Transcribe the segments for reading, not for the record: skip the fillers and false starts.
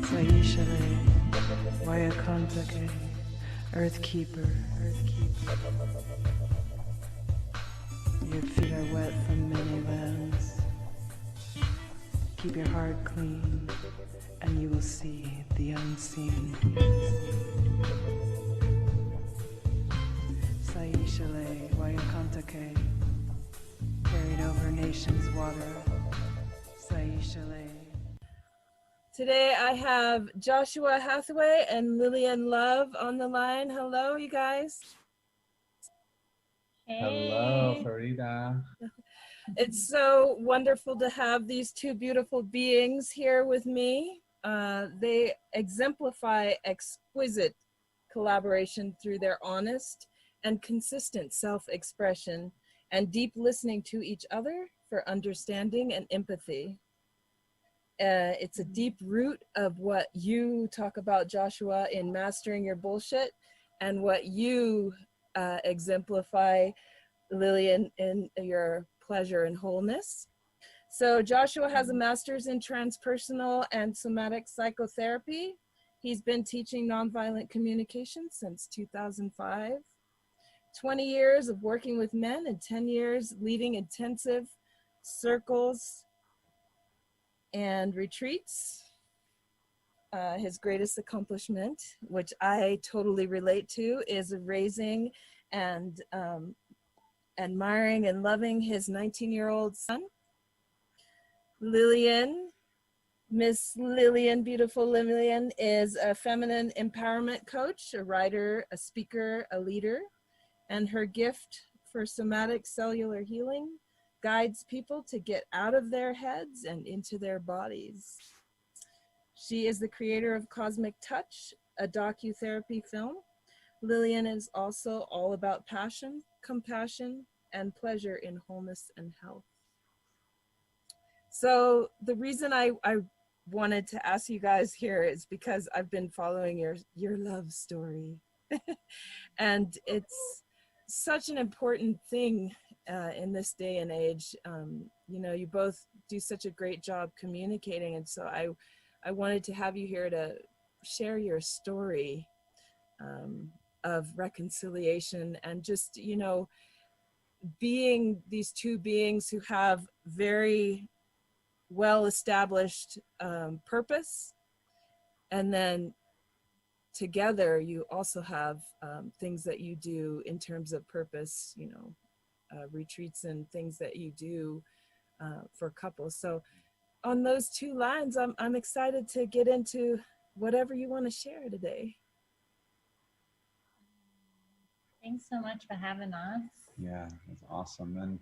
Saishale, Wayakantake, Earth Keeper, Earth Keeper. Your feet are wet from many lands. Keep your heart clean, and you will see the unseen. Saishale, Wayakantake, carried over nations' water. Saishale. Today I have Joshua Hathaway and Lillian Love on the line. Hello, you guys. Hey. Hello, Farida. It's so wonderful to have these two beautiful beings here with me. They exemplify exquisite collaboration through their honest and consistent self-expression and deep listening to each other for understanding and empathy. It's a deep root of what you talk about, Joshua, in mastering your bullshit, and what you exemplify, Lillian, in your pleasure and wholeness. So Joshua has a master's in transpersonal and somatic psychotherapy. He's been teaching nonviolent communication since 2005. 20 years of working with men and 10 years leading intensive circles and retreats. His greatest accomplishment, which I totally relate to, is raising and admiring and loving his 19-year-old son. Lillian, Miss Lillian, beautiful Lillian, is a feminine empowerment coach, a writer, a speaker, a leader, and her gift for somatic cellular healing guides people to get out of their heads and into their bodies. She is the creator of Cosmic Touch, a docu-therapy film. Lillian is also all about passion, compassion, and pleasure in wholeness and health. So the reason I wanted to ask you guys here is because I've been following your love story. And it's such an important thing in this day and age. You know, you both do such a great job communicating, and so I wanted to have you here to share your story of reconciliation and just, you know, being these two beings who have very well-established purpose, and then together you also have things that you do in terms of purpose, you know, retreats and things that you do for couples. So on those two lines, I'm excited to get into whatever you want to share today. Thanks so much for having us. Yeah, that's awesome. And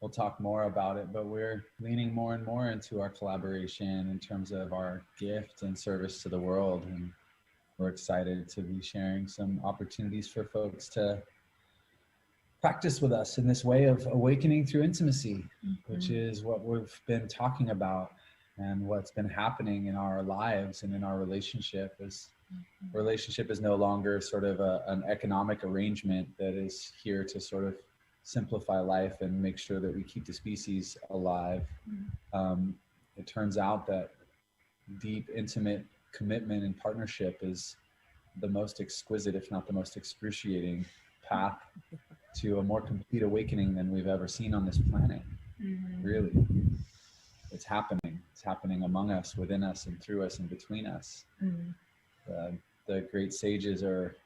we'll talk more about it, but we're leaning more and more into our collaboration in terms of our gift and service to the world. And we're excited to be sharing some opportunities for folks to practice with us in this way of awakening through intimacy, which is what we've been talking about and what's been happening in our lives and in our relationship. Is relationship is no longer sort of an economic arrangement that is here to sort of simplify life and make sure that we keep the species alive. It turns out that deep, intimate commitment and partnership is the most exquisite, if not the most excruciating path to a more complete awakening than we've ever seen on this planet. Really, it's happening. It's happening among us, within us, and through us, and between us. The great sages are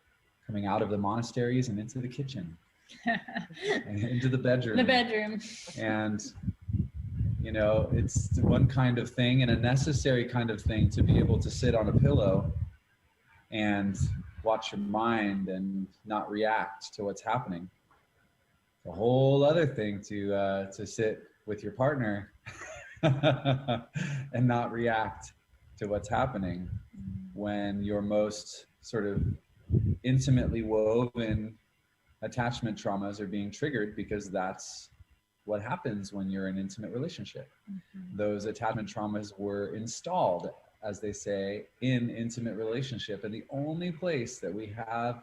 coming out of the monasteries and into the kitchen, and into the bedroom. The bedroom. And you know, it's one kind of thing, and a necessary kind of thing, to be able to sit on a pillow and watch your mind and not react to what's happening. It's a whole other thing to sit with your partner and not react to what's happening when your most sort of intimately woven attachment traumas are being triggered, because that's what happens when you're in an intimate relationship. Those attachment traumas were installed, as they say, in intimate relationship, and the only place that we have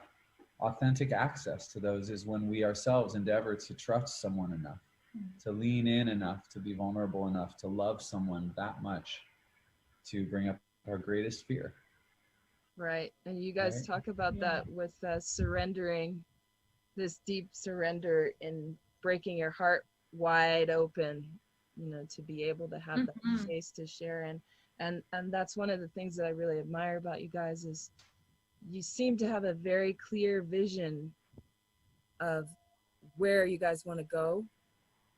authentic access to those is when we ourselves endeavor to trust someone enough to lean in enough, to be vulnerable enough, to love someone that much, to bring up our greatest fear. Right. And you guys Right. talk about Yeah. that with surrendering, this deep surrender in breaking your heart wide open, you know, to be able to have that space to share. And that's one of the things that I really admire about you guys is you seem to have a very clear vision of where you guys want to go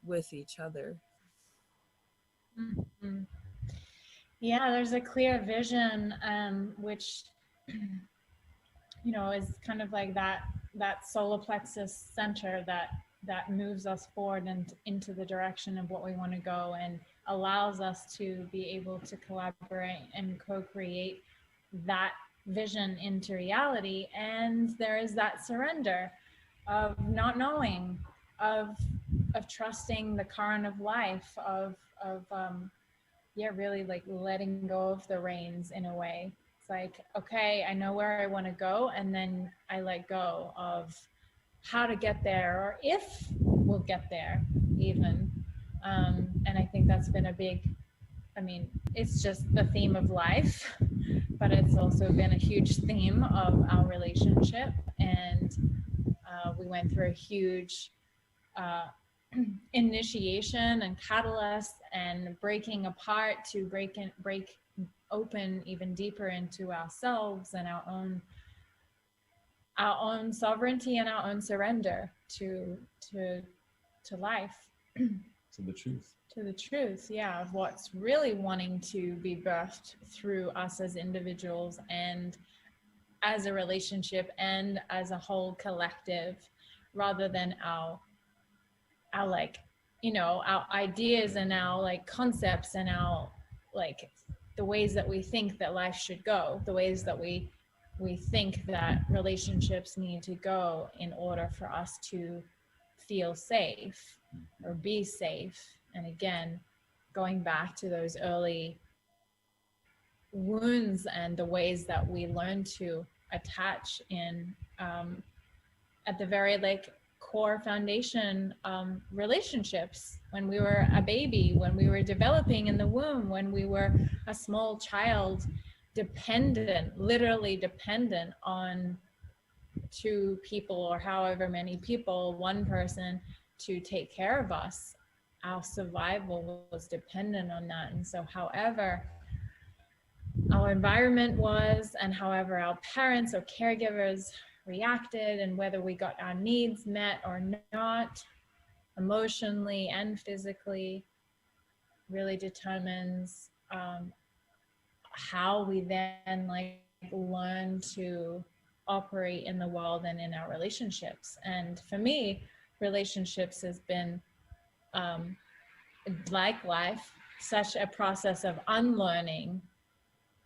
with each other. Mhm. Yeah, there's a clear vision, which, you know, is kind of like that solar plexus center that moves us forward and into the direction of what we want to go, and allows us to be able to collaborate and co-create that vision into reality. And there is that surrender of not knowing, of trusting the current of life, of yeah, really like letting go of the reins in a way. It's like, okay, I know where I want to go, and then I let go of how to get there, or if we'll get there even. And I think that's been a big, I mean, it's just the theme of life, but it's also been a huge theme of our relationship. And we went through a huge initiation and catalyst and breaking apart to break open even deeper into ourselves and our own sovereignty and our own surrender to life, To the truth. to the truth, yeah, of what's really wanting to be birthed through us as individuals and as a relationship and as a whole collective, rather than our like, you know, our ideas and our like concepts and our like the ways that we think that life should go, the ways that we think that relationships need to go in order for us to feel safe or be safe. And again, going back to those early wounds and the ways that we learn to attach in at the very like core foundation relationships, when we were a baby, when we were developing in the womb, when we were a small child, dependent, literally dependent on two people or however many people, one person to take care of us. Our survival was dependent on that. And so however our environment was, and however our parents or caregivers reacted, and whether we got our needs met or not, emotionally and physically, really determines how we then like learn to operate in the world and in our relationships. And for me, relationships has been like life, such a process of unlearning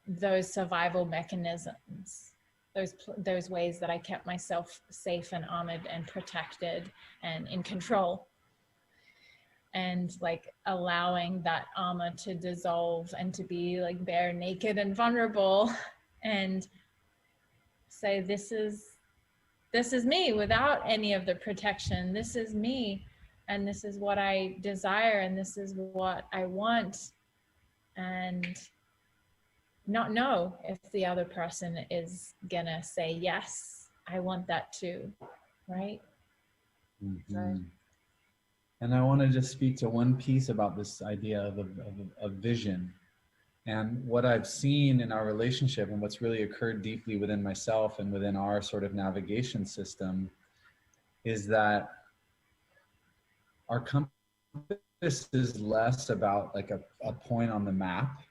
those survival mechanisms, those ways that I kept myself safe and armored and protected and in control, and like allowing that armor to dissolve and to be like bare naked and vulnerable and say, this is me without any of the protection. This is me, and this is what I desire, and this is what I want. And not know if the other person is gonna say, yes, I want that too, right? Mm-hmm. Right. And I want to just speak to one piece about this idea of a vision. And what I've seen in our relationship, and what's really occurred deeply within myself and within our sort of navigation system, is that our compass is less about like a point on the map,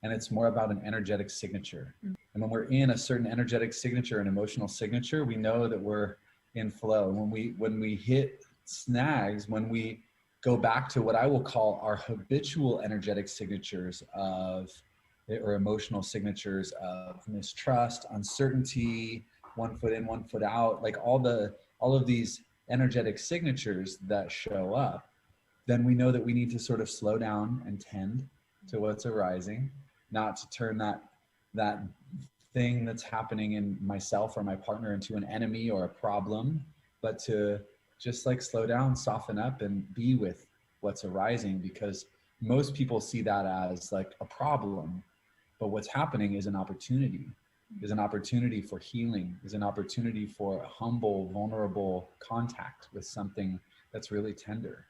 and it's more about an energetic signature. And when we're in a certain energetic signature, an emotional signature, we know that we're in flow. When we hit snags, when we go back to what I will call our habitual energetic signatures or emotional signatures of mistrust, uncertainty, one foot in, one foot out, like all of these energetic signatures that show up, then we know that we need to sort of slow down and tend to what's arising, not to turn that thing that's happening in myself or my partner into an enemy or a problem, but to just like slow down, soften up, and be with what's arising, because most people see that as like a problem, but what's happening is an opportunity, for healing, is an opportunity for humble, vulnerable contact with something that's really tender.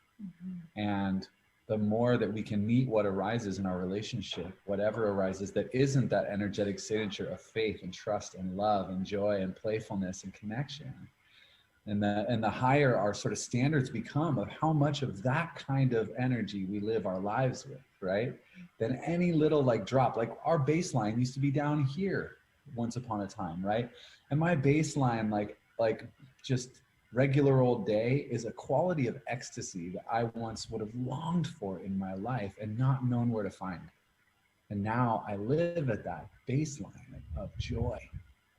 And the more that we can meet what arises in our relationship, whatever arises that isn't that energetic signature of faith and trust and love and joy and playfulness and connection, and the higher our sort of standards become of how much of that kind of energy we live our lives with, right? Then any little like drop, like our baseline used to be down here once upon a time, right? And my baseline, like just regular old day, is a quality of ecstasy that I once would have longed for in my life and not known where to find. And now I live at that baseline of joy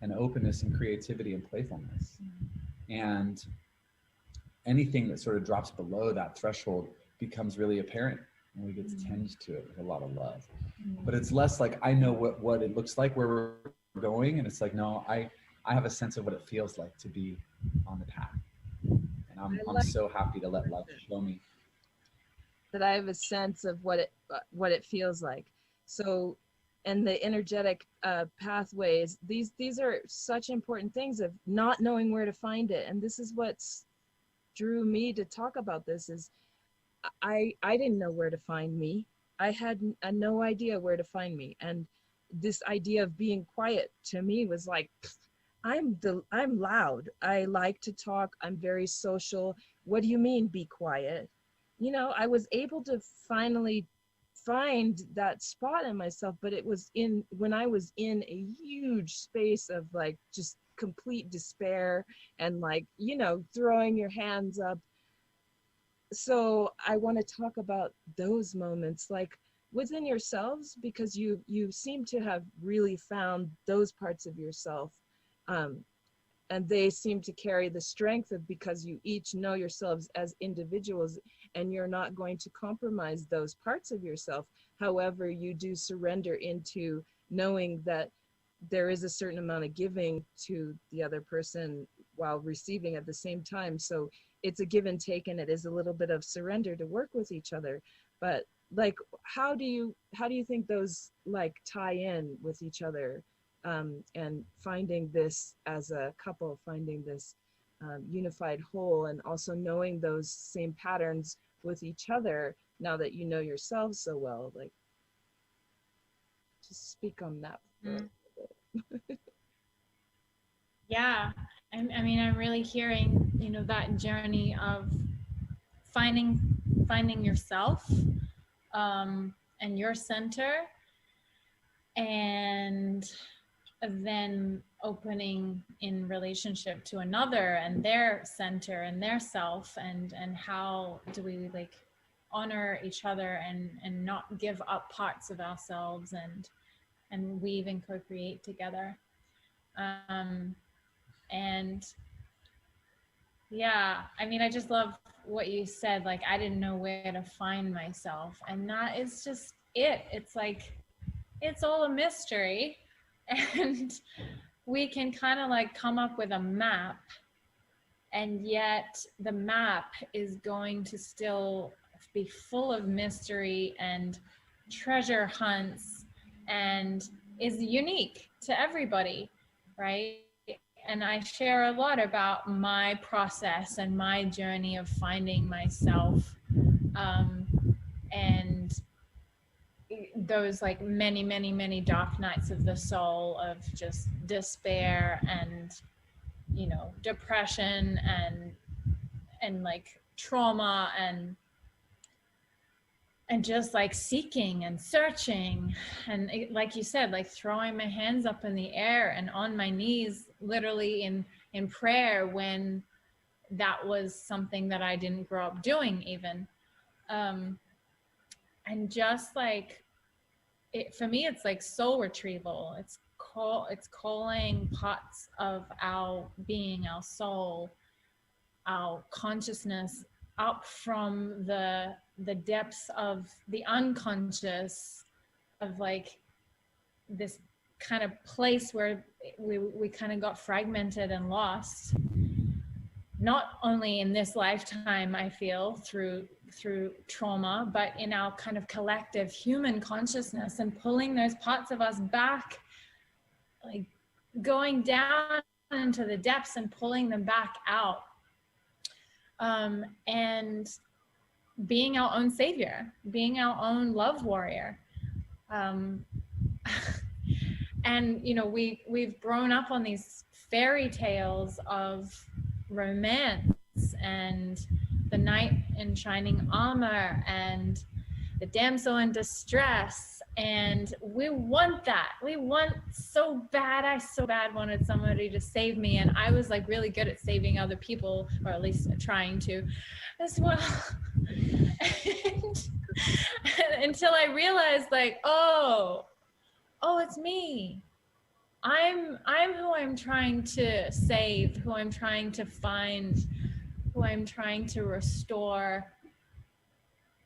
and openness and creativity and playfulness. And anything that sort of drops below that threshold becomes really apparent, and we get to tend to it with a lot of love. But it's less like I know what it looks like, where we're going, and it's like, no, I have a sense of what it feels like to be on the path. And I'm so happy to let love show me that I have a sense of what it feels like. So, and the energetic pathways, these are such important things of not knowing where to find it. And this is what's drew me to talk about this, is I didn't know where to find me. I had no idea where to find me. And this idea of being quiet to me was like, I'm loud. I like to talk. I'm very social. What do you mean be quiet? You know, I was able to finally find that spot in myself, but it was when I was in a huge space of like just complete despair and like, you know, throwing your hands up. So I want to talk about those moments, like within yourselves, because you seem to have really found those parts of yourself, and they seem to carry the strength of, because you each know yourselves as individuals, and you're not going to compromise those parts of yourself. However, you do surrender into knowing that there is a certain amount of giving to the other person while receiving at the same time. So it's a give and take, and it is a little bit of surrender to work with each other. But like, how do you think those like tie in with each other, and finding this as a couple, finding this unified whole, and also knowing those same patterns with each other now that you know yourselves so well? Like, just speak on that for a little bit. Yeah, I mean, I'm really hearing, you know, that journey of finding yourself, and your center, and then opening in relationship to another and their center and their self, and how do we like honor each other and not give up parts of ourselves, and weave and co-create together. And yeah, I mean, I just love what you said, like, I didn't know where to find myself. And that is just it. It's like, it's all a mystery. And we can kind of like come up with a map, and yet the map is going to still be full of mystery and treasure hunts, and is unique to everybody, right? And I share a lot about my process and my journey of finding myself, and those like many dark nights of the soul of just despair and, you know, depression and like trauma and just like seeking and searching, and like you said, like throwing my hands up in the air and on my knees, literally in prayer, when that was something that I didn't grow up doing even. And just like, for me, it's like soul retrieval. It's calling parts of our being, our soul, our consciousness up from the depths of the unconscious, of like this kind of place where we kind of got fragmented and lost, not only in this lifetime, I feel, through through trauma, but in our kind of collective human consciousness, and pulling those parts of us back, like going down into the depths and pulling them back out, and being our own savior, being our own love warrior. And you know, we've grown up on these fairy tales of romance and the knight in shining armor and the damsel in distress, and we want that. We want so bad. I so bad wanted somebody to save me, and I was like really good at saving other people, or at least trying to as well. And until I realized, like, oh, it's me. I'm who I'm trying to save, who I'm trying to find, who I'm trying to restore.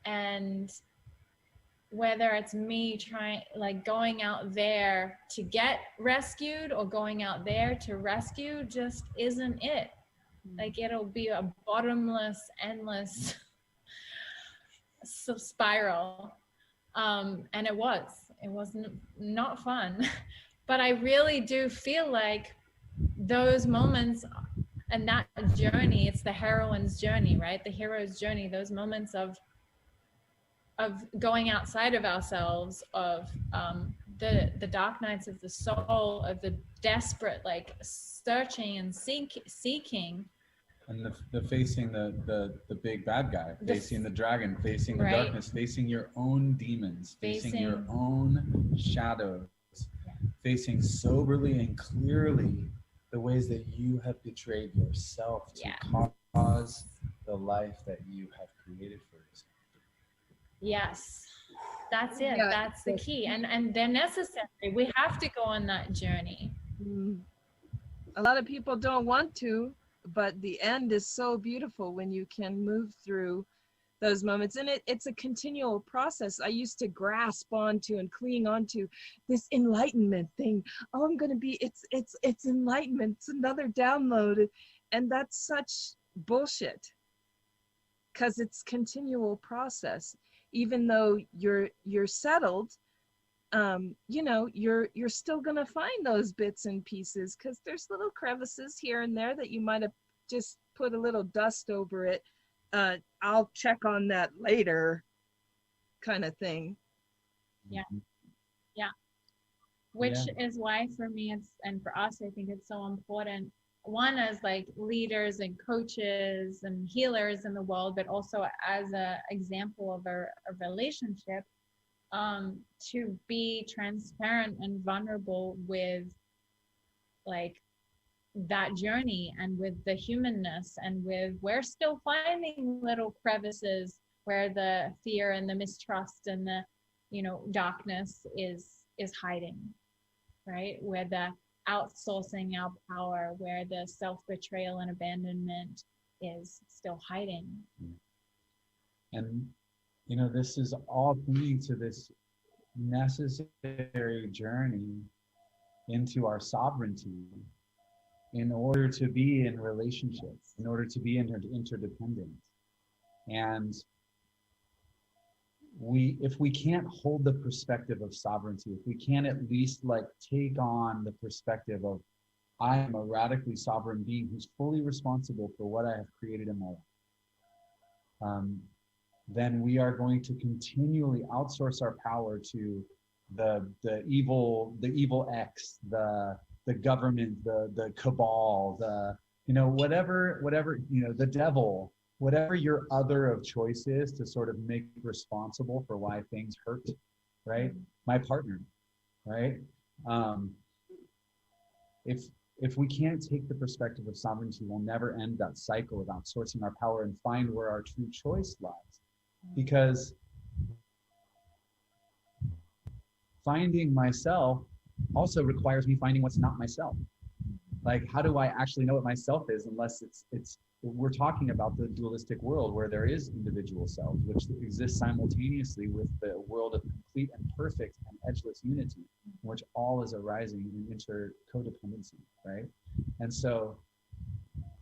And whether it's me going out there to get rescued or going out there to rescue just isn't it. Like, it'll be a bottomless, endless spiral. And it was not fun. But I really do feel like those moments and that journey, it's the heroine's journey, right? The hero's journey, those moments of going outside of ourselves, of the dark nights of the soul, of the desperate, like, searching and seeking. And the facing the big bad guy, facing the dragon, facing the right. darkness, facing your own demons, facing your own shadows, facing soberly and clearly the ways that you have betrayed yourself to cause the life that you have created for yourself. Yes, that's it. Yeah, that's the key. And they're necessary. We have to go on that journey. A lot of people don't want to, but the end is so beautiful when you can move through those moments. And it's a continual process. I used to grasp onto and cling onto this enlightenment thing. Oh, I'm going to be, it's enlightenment. It's another download. And that's such bullshit, because it's continual process. Even though you're settled, you know, you're still going to find those bits and pieces, because there's little crevices here and there that you might have just put a little dust over it. I'll check on that later kind of thing. Yeah. Which is why for me and for us, I think it's so important, one, as like leaders and coaches and healers in the world, but also as an example of a relationship, to be transparent and vulnerable with, like, that journey, and with the humanness, and with, we're still finding little crevices where the fear and the mistrust and the, you know, darkness is hiding, right? Where the outsourcing our power, where the self-betrayal and abandonment is still hiding. And, you know, this is all pointing to this necessary journey into our sovereignty, in order to be in relationships, in order to be interdependent. And if we can't hold the perspective of sovereignty, if we can't at least like take on the perspective of, I am a radically sovereign being who's fully responsible for what I have created in my life, then we are going to continually outsource our power to the evil X, the government, the cabal, whatever, the devil, whatever your other of choice is, to sort of make responsible for why things hurt, right? My partner, right? If we can't take the perspective of sovereignty, we'll never end that cycle of outsourcing our power and find where our true choice lies. Because finding myself also requires me finding what's not myself. Like, how do I actually know what myself is, unless we're talking about the dualistic world where there is individual selves, which exists simultaneously with the world of complete and perfect and edgeless unity, in which all is arising in codependency, right? And so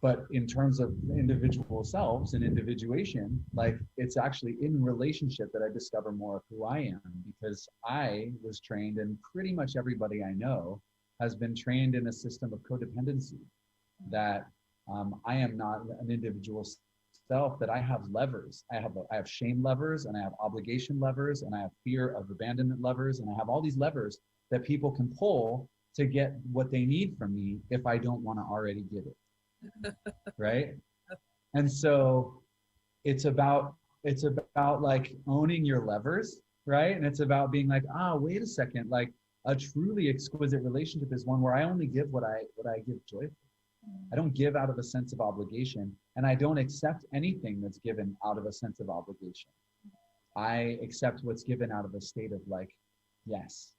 But in terms of individual selves and individuation, like it's actually in relationship that I discover more of who I am, because I was trained, and pretty much everybody I know has been trained in a system of codependency, that I am not an individual self, that I have levers. I have shame levers, and I have obligation levers, and I have fear of abandonment levers, and I have all these levers that people can pull to get what they need from me if I don't want to already give it. Right? And so it's about like owning your levers, right? And it's about being like, wait a second, like a truly exquisite relationship is one where I only give what I give joyfully. I don't give out of a sense of obligation, and I don't accept anything that's given out of a sense of obligation. I accept what's given out of a state of like, yes,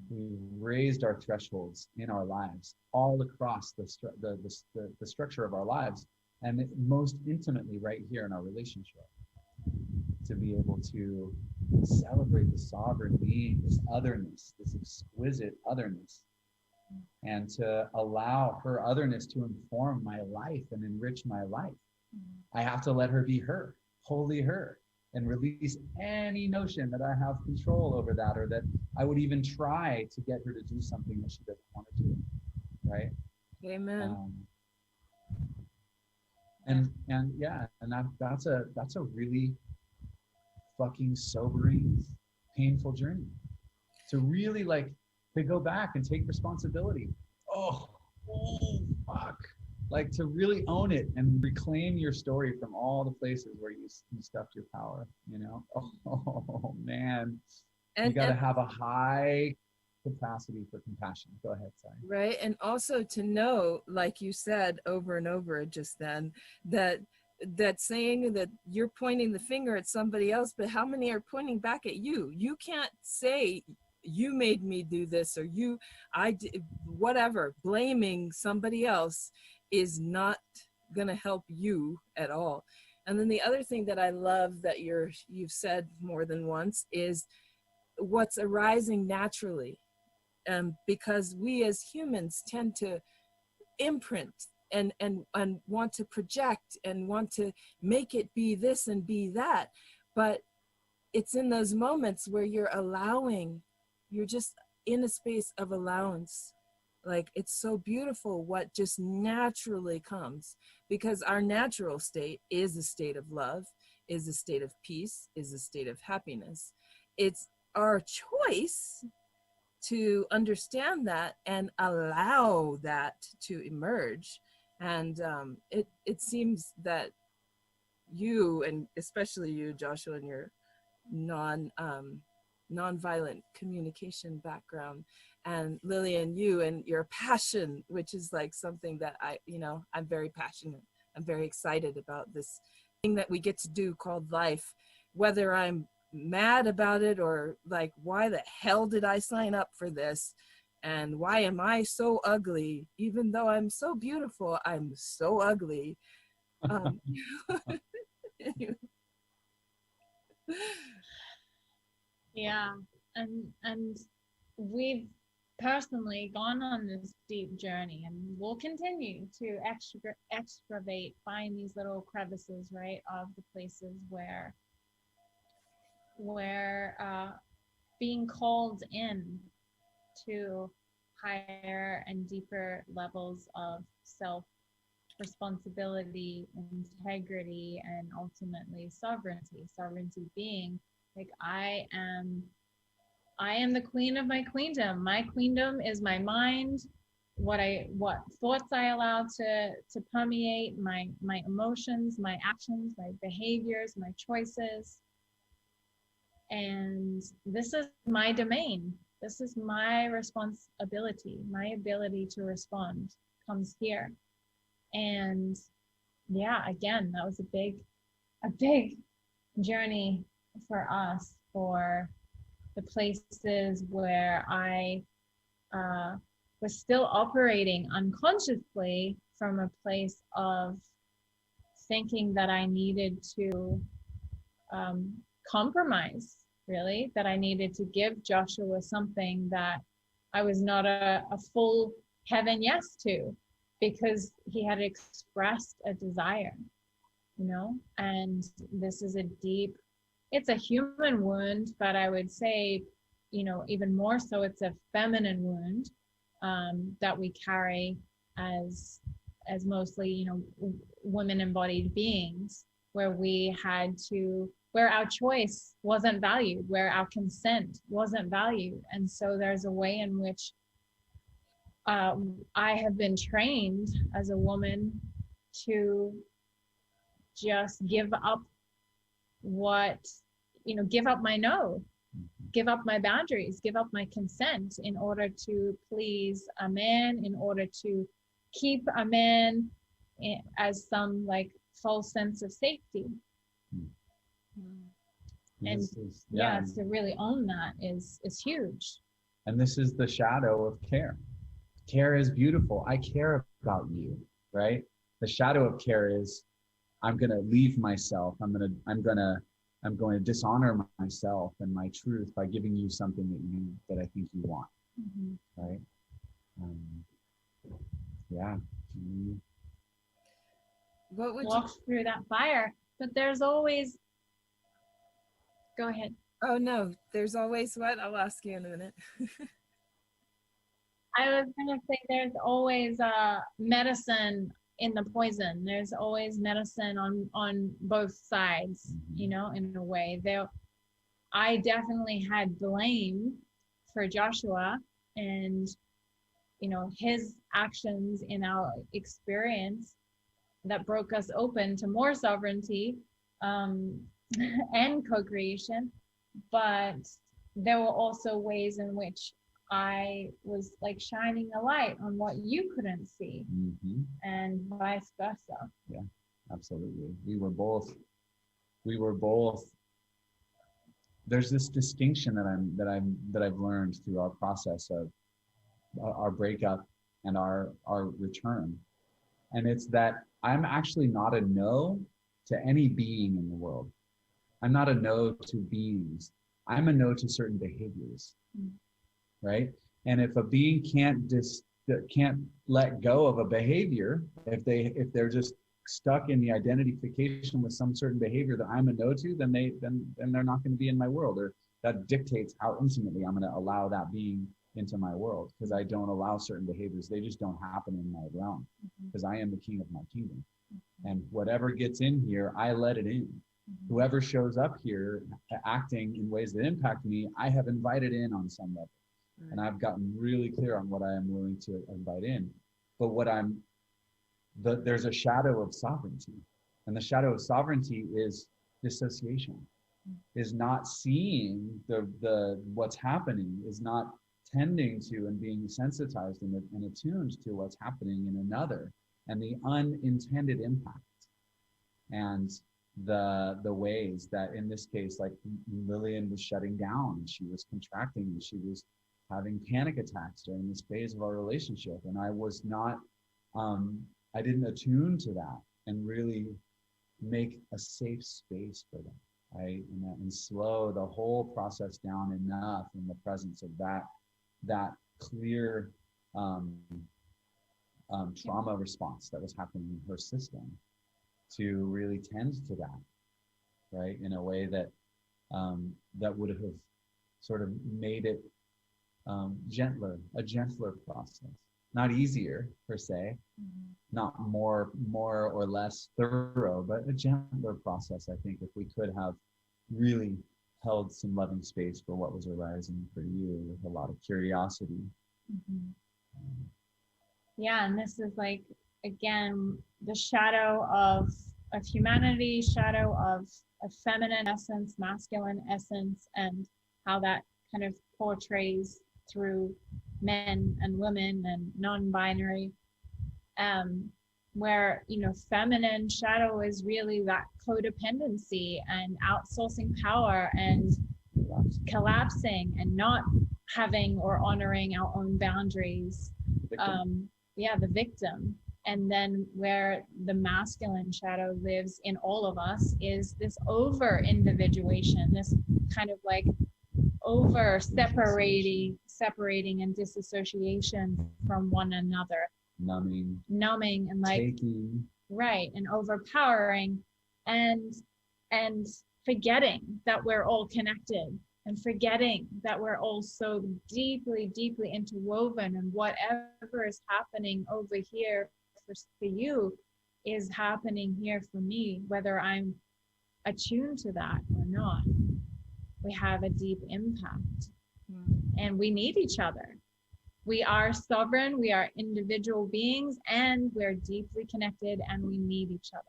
we raised our thresholds in our lives all across the structure of our lives, and most intimately right here in our relationship, to be able to celebrate the sovereign being, this otherness, this exquisite otherness, and to allow her otherness to inform my life and enrich my life. I have to let her be her, wholly her, and release any notion that I have control over that, or that I would even try to get her to do something that she doesn't want to do, right? Amen. And yeah, and that's a really fucking sobering, painful journey, to really like to go back and take responsibility. Oh fuck. Like to really own it and reclaim your story from all the places where you stuffed your power, you know? Oh man, you got to have a high capacity for compassion. Go ahead, sorry. Right, and also to know, like you said over and over just then, that saying that you're pointing the finger at somebody else, but how many are pointing back at you? You can't say you made me do this, or I did whatever. Blaming somebody else is not gonna help you at all. And then the other thing that I love that you've said more than once is what's arising naturally, because we as humans tend to imprint and want to project and want to make it be this and be that. But it's in those moments where you're just in a space of allowance. Like, it's so beautiful what just naturally comes, because our natural state is a state of love, is a state of peace, is a state of happiness. It's our choice to understand that and allow that to emerge. And it seems that you, and especially you, Joshua, and your nonviolent communication background, and Lillian, you and your passion, which is like something that I'm very passionate. I'm very excited about this thing that we get to do called life, whether I'm mad about it or like, why the hell did I sign up for this? And why am I so ugly? Even though I'm so beautiful, I'm so ugly. Yeah, and we've personally gone on this deep journey, and we'll continue to excavate, find these little crevices, right, of the places where being called in to higher and deeper levels of self responsibility, integrity, and ultimately sovereignty being like, I am the queen of my queendom. My queendom is my mind, what thoughts I allow to permeate my emotions, my actions, my behaviors, my choices. And this is my domain. This is my responsibility. My ability to respond comes here. And yeah, again, that was a big journey for us, for the places where I was still operating unconsciously from a place of thinking that I needed to compromise, really, that I needed to give Joshua something that I was not a full heaven yes to. because he had expressed a desire, you know, and this is a deep, it's a human wound, but I would say, you know, even more so, it's a feminine wound that we carry as mostly, you know, women embodied beings, where we had to, where our choice wasn't valued, where our consent wasn't valued. And so there's a way in which I have been trained as a woman to just give up what, you know, give up my no, give up my boundaries, give up my consent in order to please a man, in order to keep a man as some like false sense of safety. And yeah, to really own that is huge. And this is the shadow of care. Care is beautiful. I care about you, right? The shadow of care is I'm going to leave myself. I'm going to dishonor myself and my truth by giving you something that I think you want, right? Yeah. What would walk through that fire? But there's always. Go ahead. Oh no, there's always what? I'll ask you in a minute. I was gonna say there's always medicine in the poison. There's always medicine on both sides, you know, in a way. I definitely had blame for Joshua and, you know, his actions in our experience that broke us open to more sovereignty and co-creation. But there were also ways in which I was like shining a light on what you couldn't see, and vice versa. Yeah, absolutely. We were both. There's this distinction that I've learned through our process of our breakup and our return, and it's that I'm actually not a no to any being in the world. I'm not a no to beings. I'm a no to certain behaviors. Right? And if a being can't let go of a behavior, if they're just stuck in the identification with some certain behavior that I'm a no to, then they're not going to be in my world, or that dictates how intimately I'm going to allow that being into my world, because I don't allow certain behaviors. They just don't happen in my realm, because I am the king of my kingdom. And whatever gets in here, I let it in. Whoever shows up here acting in ways that impact me, I have invited in on some level. And I've gotten really clear on what I am willing to invite in. But there's a shadow of sovereignty. And the shadow of sovereignty is dissociation, is not seeing the what's happening, is not tending to and being sensitized and attuned to what's happening in another, and the unintended impact. And the ways that, in this case, like Lillian was shutting down, she was contracting, and she was having panic attacks during this phase of our relationship. And I was not, I didn't attune to that and really make a safe space for them, right? And slow the whole process down enough in the presence of that clear trauma response that was happening in her system, to really tend to that, right? In a way that that would have sort of made it a gentler process, not easier per se, not more or less thorough, but a gentler process. I think if we could have really held some loving space for what was arising for you with a lot of curiosity. Yeah, and this is like, again, the shadow of humanity, shadow of a feminine essence, masculine essence, and how that kind of portrays through men and women and non-binary, where, you know, feminine shadow is really that codependency and outsourcing power and collapsing and not having or honoring our own boundaries. The victim. And then where the masculine shadow lives in all of us is this over individuation, this kind of like over separating and disassociation from one another, numbing, and like taking, right, and overpowering, and forgetting that we're all connected, and forgetting that we're all so deeply interwoven, and whatever is happening over here for you is happening here for me, whether I'm attuned to that or not. We have a deep impact, and we need each other. We are sovereign, we are individual beings, and we're deeply connected, and we need each other.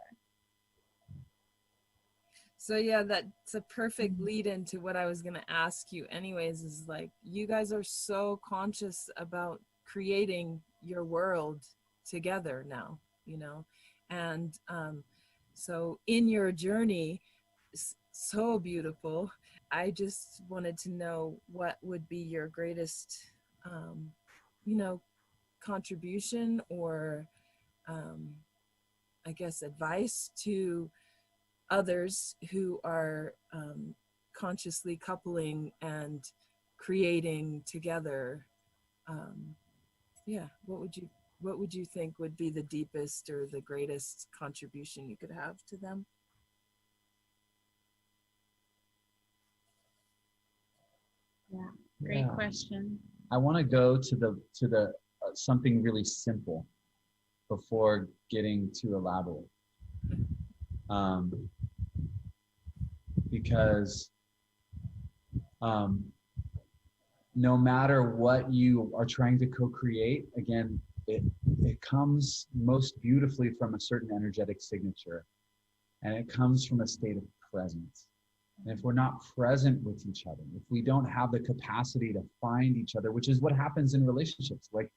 So yeah, that's a perfect lead into what I was going to ask you anyways, is like, you guys are so conscious about creating your world together now, you know, and so in your journey, so beautiful. I just wanted to know what would be your greatest, you know, contribution or I guess advice to others who are consciously coupling and creating together. Yeah, what would you think would be the deepest or the greatest contribution you could have to them? Yeah, great question. I want to go to the something really simple before getting too elaborate. Because no matter what you are trying to co-create, again, it comes most beautifully from a certain energetic signature, and it comes from a state of presence. And if we're not present with each other, if we don't have the capacity to find each other, which is what happens in relationships, like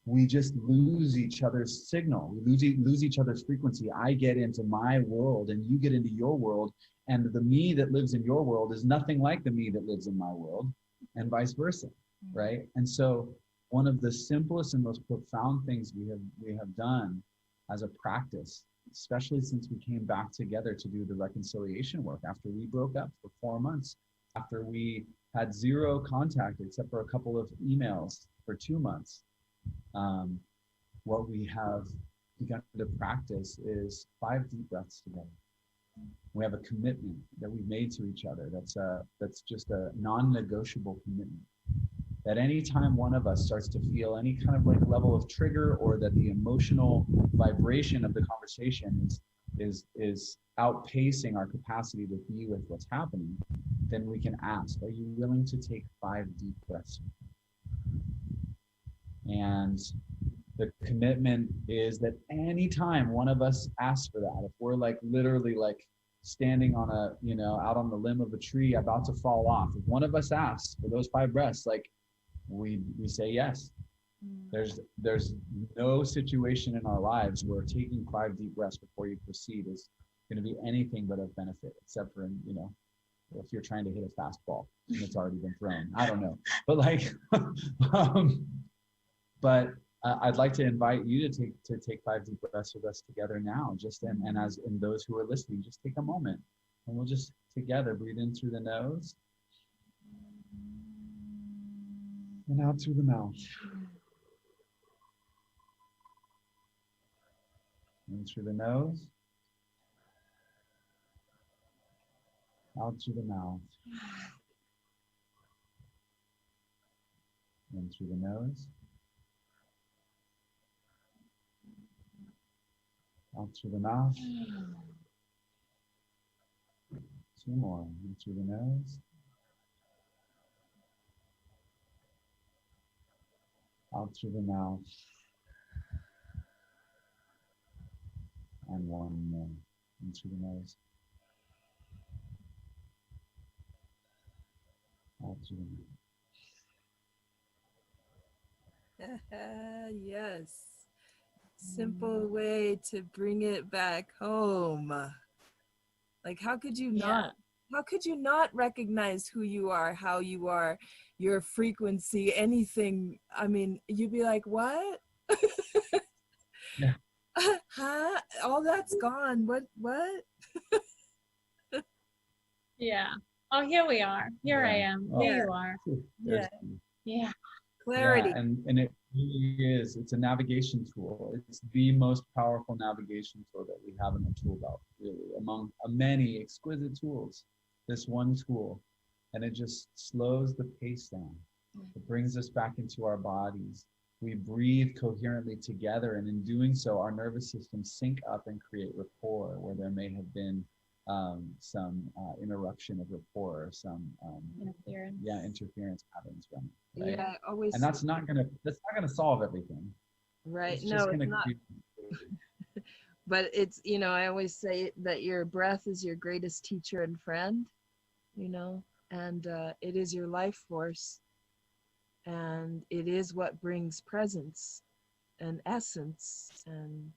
we just lose each other's signal, we lose each other's frequency. I get into my world and you get into your world, and the me that lives in your world is nothing like the me that lives in my world, and vice versa, right? And so one of the simplest and most profound things we have done as a practice, especially since we came back together to do the reconciliation work after we broke up for 4 months, after we had zero contact except for a couple of emails for 2 months. What we have begun to practice is 5 deep breaths together. We have a commitment that we've made to each other. That's just a non-negotiable commitment. That anytime one of us starts to feel any kind of like level of trigger, or that the emotional vibration of the conversation is outpacing our capacity to be with what's happening, then we can ask, are you willing to take 5 deep breaths? And the commitment is that anytime one of us asks for that, if we're like literally like standing on a, you know, out on the limb of a tree about to fall off, if one of us asks for those 5 breaths, like we say yes. There's no situation in our lives where taking 5 deep breaths before you proceed is going to be anything but of benefit, except for, you know, if you're trying to hit a fastball and it's already been thrown. I don't know, but like but I'd like to invite you to take 5 deep breaths with us together now, just and as in those who are listening, just take a moment and we'll just together breathe in through the nose and out through the mouth. In through the nose, out through the mouth. In through the nose, out through the mouth. 2 more. In through the nose, out through the mouth. And 1 more. In through the nose, out through the mouth. Yes. Simple way to bring it back home. Like, how could you not recognize who you are, how you are, your frequency, anything? I mean, you'd be like, what? Yeah. Huh? All that's gone. What? Yeah. Oh, here we are. Here I am. Oh. Here you are. Yeah. Yeah. Clarity. Yeah, and it really is. It's a navigation tool. It's the most powerful navigation tool that we have in our tool belt, really, among many exquisite tools. This one tool, and it just slows the pace down. It brings us back into our bodies. We breathe coherently together, and in doing so, our nervous systems sync up and create rapport where there may have been some interruption of rapport, some interference patterns running. Right? Yeah, always. And that's not gonna solve everything. Right. It's No, just it's not. But it's, you know, I always say that your breath is your greatest teacher and friend, you know, and it is your life force. And it is what brings presence and essence and,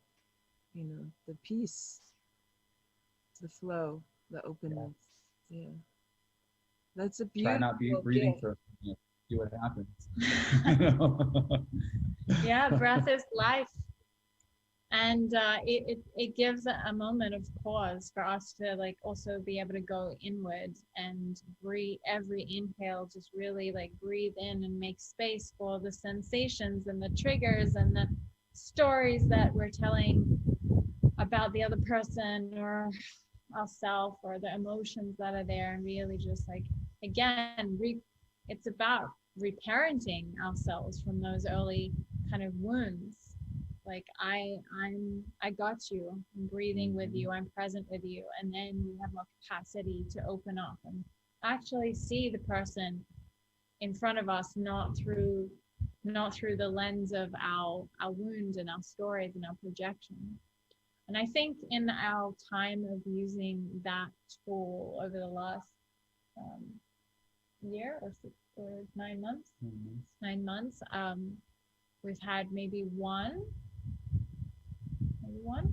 you know, the peace, the flow, the openness. Yeah. That's a beautiful Try not breathing gift. for a minute. See what happens. Yeah, breath is life. And it gives a moment of pause for us to like also be able to go inward and breathe. Every inhale, just really like breathe in and make space for the sensations and the triggers and the stories that we're telling about the other person or ourselves, or the emotions that are there, and really just like, again, it's about reparenting ourselves from those early kind of wounds. Like I got you, I'm breathing with you, I'm present with you, and then we have more capacity to open up and actually see the person in front of us, not through the lens of our wounds and our stories and our projection. And I think in our time of using that tool over the last year or 9 months, 9 months, we've had maybe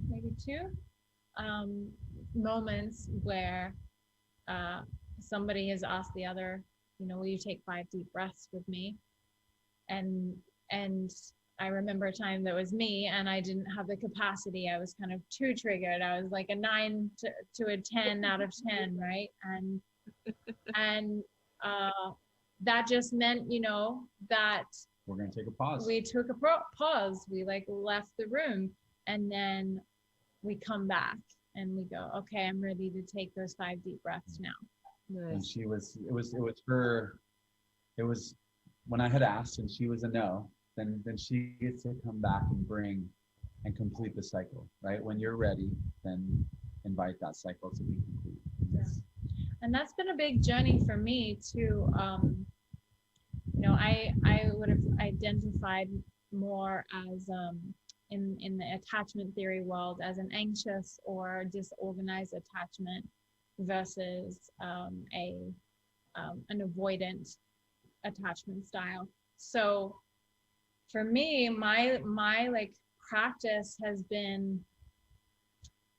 maybe two moments where somebody has asked the other, you know, will you take 5 deep breaths with me? And I remember a time that was me, and I didn't have the capacity. I was kind of too triggered. I was like a 9 to a 10 out of 10, right? And that just meant, you know, that we're going to take a pause. We took a pause. We like left the room, and then we come back and we go, okay, I'm ready to take those 5 deep breaths now. Nice. And it was when I had asked and she was a no, then she gets to come back and bring and complete the cycle, right? When you're ready, then invite that cycle to be complete. Yes. And that's been a big journey for me too. You know, I would have identified more as in the attachment theory world as an anxious or disorganized attachment versus an avoidant attachment style. So for me, my like practice has been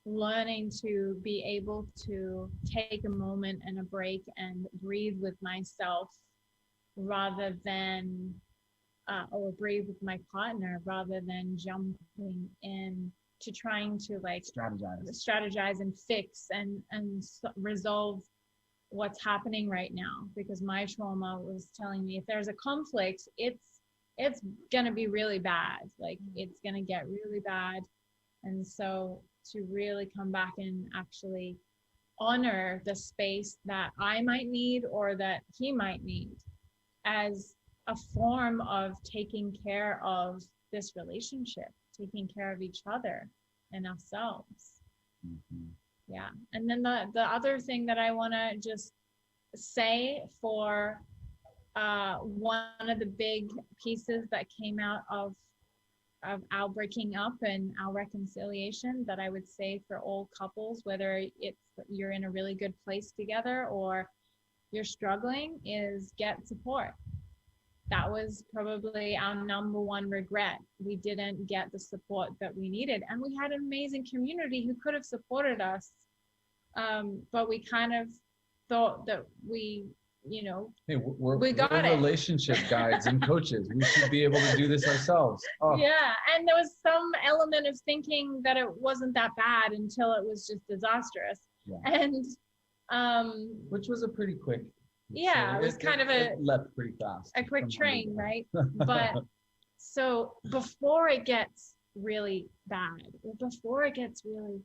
learning to be able to take a moment and a break and breathe with myself rather than or breathe with my partner rather than jumping in to trying to like strategize and fix and resolve what's happening right now, because my trauma was telling me if there's a conflict, it's gonna be really bad, like it's gonna get really bad. And so to really come back and actually honor the space that I might need or that he might need as a form of taking care of this relationship, taking care of each other and ourselves. Mm-hmm. Yeah. And then the other thing that I want to just say for one of the big pieces that came out of our breaking up and our reconciliation that I would say for all couples, whether it's you're in a really good place together or you're struggling, is get support. That was probably our number one regret. We didn't get the support that we needed. And we had an amazing community who could have supported us. But we kind of thought that we, you know, hey, we're got it. Relationship guides and coaches. We should be able to do this ourselves. Oh. Yeah. And there was some element of thinking that it wasn't that bad until it was just disastrous. Yeah. And which was a pretty quick Yeah, it was kind of it leapt pretty fast. a quick train, right? But so before it gets really bad, or before it gets really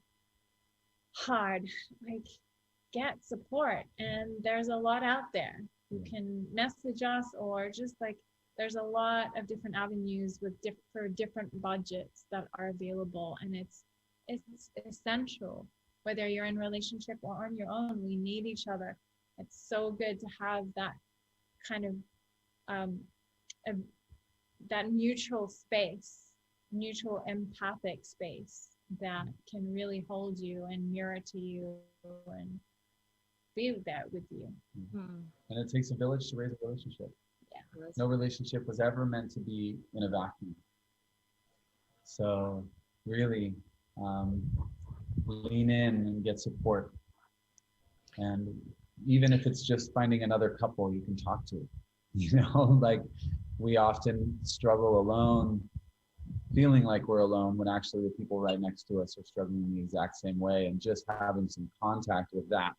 hard, like, get support. And there's a lot out there. You can message us, or just like, there's a lot of different avenues with for different budgets that are available, and it's essential. Whether you're in relationship or on your own, we need each other. It's so good to have that kind of that neutral space, neutral empathic space that can really hold you and mirror to you and be there with you. Hmm. And it takes a village to raise a relationship. Yeah. No relationship was ever meant to be in a vacuum. So really lean in and get support. And even if it's just finding another couple you can talk to, like, we often struggle alone, feeling like we're alone when actually the people right next to us are struggling in the exact same way. And just having some contact with that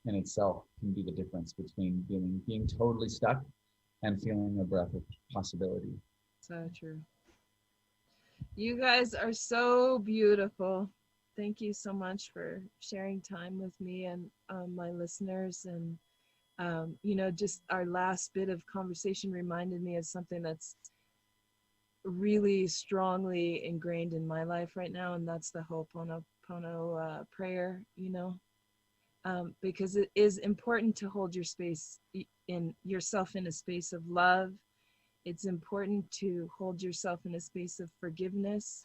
in itself can be the difference between being totally stuck and feeling a breath of possibility. So true. You guys are so beautiful. Thank you so much for sharing time with me and my listeners. And just our last bit of conversation reminded me of something that's really strongly ingrained in my life right now, and that's the Ho'oponopono prayer, because it is important to hold your space in yourself in a space of love. It's important to hold yourself in a space of forgiveness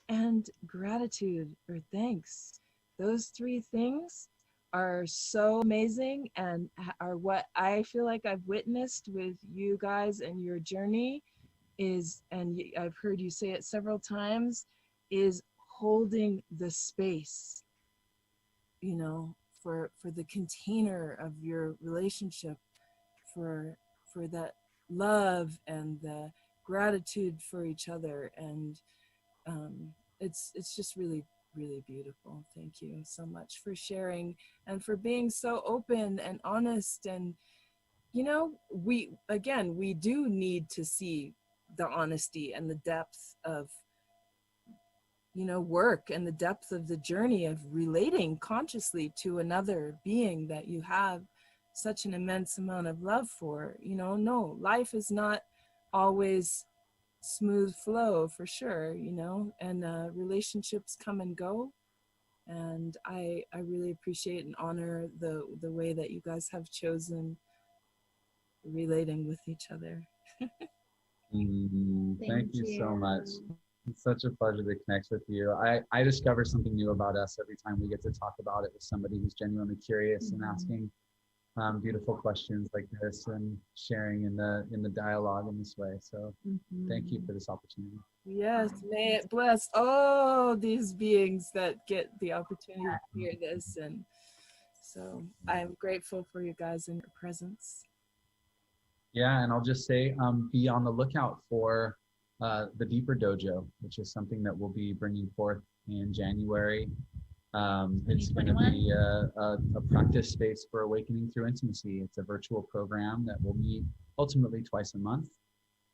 and gratitude or thanks. Those three things are so amazing and are what I feel like I've witnessed with you guys and your journey is, and I've heard you say it several times, is holding the space, for the container of your relationship, for that love and the gratitude for each other. And it's just really, really beautiful. Thank you so much for sharing and for being so open and honest. And we do need to see the honesty and the depth of work and the depth of the journey of relating consciously to another being that you have such an immense amount of love for. No, life is not always smooth flow, for sure, and relationships come and go. And I really appreciate and honor the way that you guys have chosen relating with each other. Thank you so much. It's such a pleasure to connect with you. I discover something new about us every time we get to talk about it with somebody who's genuinely curious and asking beautiful questions like this and sharing in the dialogue in this way. So thank you for this opportunity. Yes, may it bless all these beings that get the opportunity to hear this. And so I'm grateful for you guys and your presence. Yeah, and I'll just say, be on the lookout for the Deeper Dojo, which is something that we'll be bringing forth in January. It's going to be a practice space for awakening through intimacy. It's a virtual program that will meet ultimately twice a month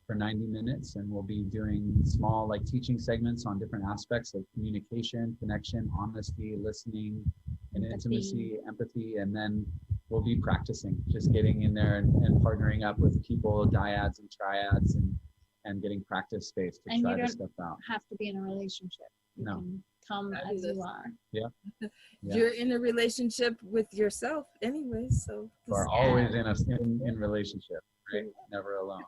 for 90 minutes, and we'll be doing small teaching segments on different aspects of communication, connection, honesty, listening, and intimacy, empathy, and then we'll be practicing, just getting in there and partnering up with people, dyads and triads, and getting practice space to try this stuff out. Have to be in a relationship. You can come as you are. Yeah. You're in a relationship with yourself anyway, so we're always in relationship, right? Never alone.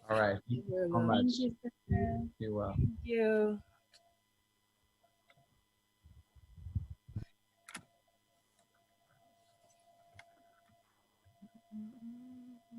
All right. Thank you so much. Thank you, sister. Be well. Thank you.